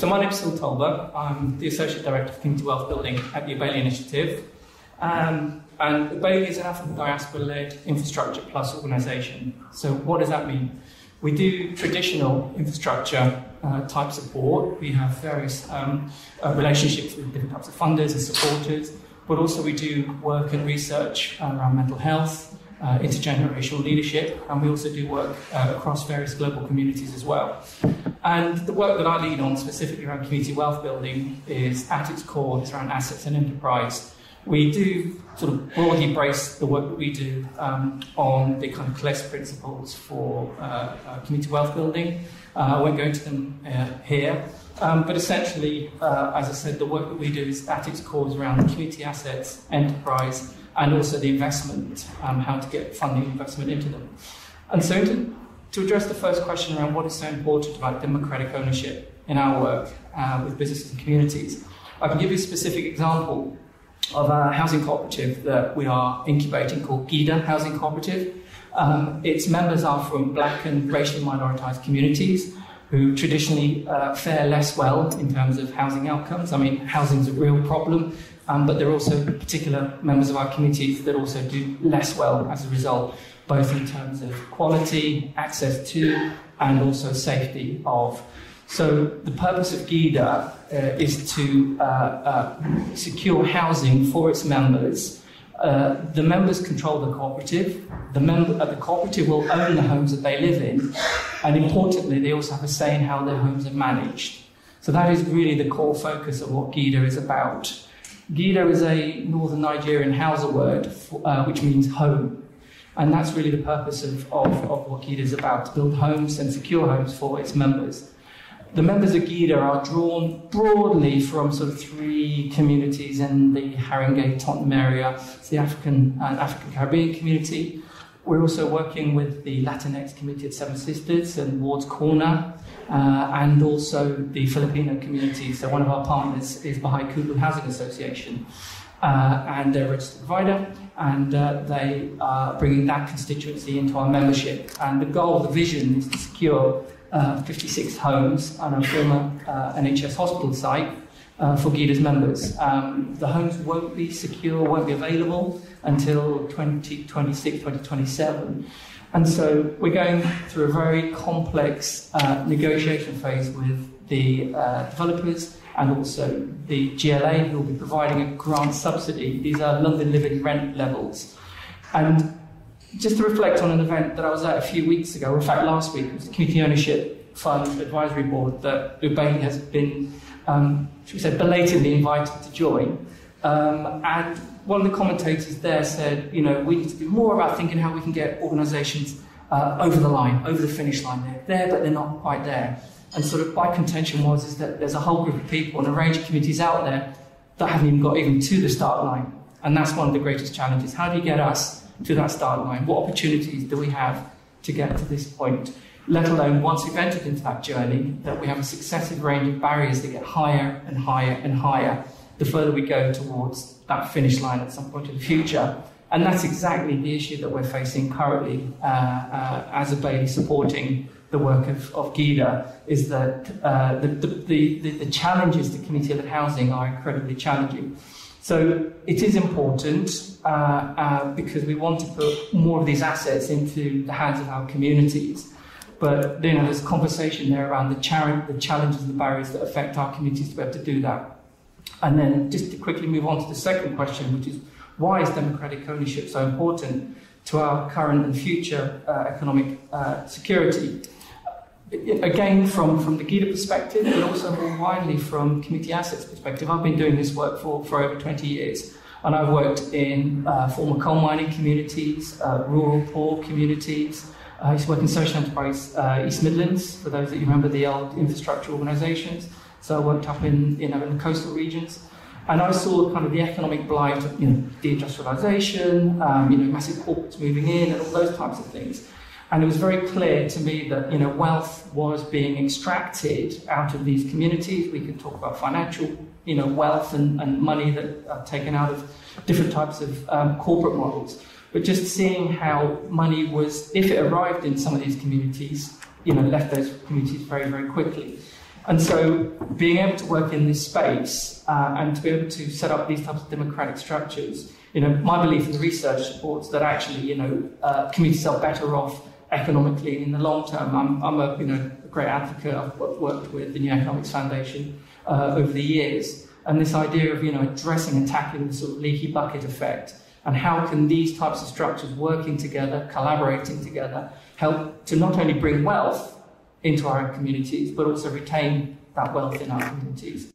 So my name is Tulba. I'm the Associate Director of Community Wealth Building at the Ubele Initiative. And Ubele is an African diaspora-led infrastructure plus organisation. So what does that mean? We do traditional infrastructure type support. We have various relationships with different types of funders and supporters, but also we do work and research around mental health, intergenerational leadership, and we also do work across various global communities as well. And the work that I lead on, specifically around community wealth building, is at its core, is around assets and enterprise. We do sort of broadly base the work that we do on the kind of CLES principles for community wealth building. I won't go into them here, but essentially, as I said, the work that we do is at its core is around community assets, enterprise, and also the investment, how to get funding investment into them. And so to address the first question around what is so important about democratic ownership in our work with businesses and communities, I can give you a specific example of a housing cooperative that we are incubating called GIDA Housing Cooperative. Its members are from black and racially minoritized communities who traditionally fare less well in terms of housing outcomes. I mean, housing is a real problem, but there are also particular members of our communities that also do less well as a result, both in terms of quality, access to, and also safety of. So the purpose of GIDA is to secure housing for its members. The members control the cooperative. The cooperative will own the homes that they live in, and importantly, they also have a say in how their homes are managed. So that is really the core focus of what GIDA is about. GIDA is a Northern Nigerian Hausa word, which means home. And that's really the purpose of what GIDA is about, to build homes and secure homes for its members. The members of GIDA are drawn broadly from sort of three communities in the Haringey-Tottenham area. It's the African Caribbean community. We're also working with the Latinx community at Seven Sisters and Ward's Corner, and also the Filipino community. So one of our partners is Baha'i Kulu Housing Association, and they're a registered provider, and they are bringing that constituency into our membership. And the goal, the vision, is to secure 56 homes on a former NHS hospital site for GIDA's members. The homes won't be secure, won't be available until 2026, 2027. And so we're going through a very complex negotiation phase with the developers and also the GLA, who will be providing a grant subsidy. These are London living rent levels. And just to reflect on an event that I was at a few weeks ago, in fact last week, it was the Community Ownership Fund Advisory Board that Ubele has been, should we say, belatedly invited to join. And one of the commentators there said, you know, we need to do more about thinking how we can get organisations over the line, over the finish line. They're there, but they're not quite there. And sort of my contention is that there's a whole group of people and a range of communities out there that haven't even got even to the start line. And that's one of the greatest challenges. How do you get us to that start line? What opportunities do we have to get to this point? Let alone, once we've entered into that journey, that we have a successive range of barriers that get higher and higher and higher the further we go towards that finish line at some point in the future. And that's exactly the issue that we're facing currently as Ubele supporting the work of GIDA, is that the challenges to community-led housing are incredibly challenging. So it is important because we want to put more of these assets into the hands of our communities. But you know, there's conversation there around the challenges and the barriers that affect our communities to be able to do that. And then just to quickly move on to the second question, which is why is democratic ownership so important to our current and future economic security? Again, from the GIDA perspective, but also more widely from community assets perspective. I've been doing this work for over 20 years, and I've worked in former coal mining communities, rural poor communities. I used to work in social enterprise East Midlands, for those that you remember the old infrastructure organisations. So I worked up in the coastal regions, and I saw kind of the economic blight of deindustrialisation, massive corporates moving in, and all those types of things. And it was very clear to me that wealth was being extracted out of these communities. We could talk about financial wealth and money that are taken out of different types of corporate models. But just seeing how money was, if it arrived in some of these communities, left those communities very, very quickly. And so being able to work in this space and to be able to set up these types of democratic structures, my belief in the research supports that actually, communities are better off economically in the long term. I'm a great advocate. I've worked with the New Economics Foundation over the years. And this idea of, addressing and tackling the sort of leaky bucket effect, and how can these types of structures working together, collaborating together, help to not only bring wealth into our communities, but also retain that wealth in our communities.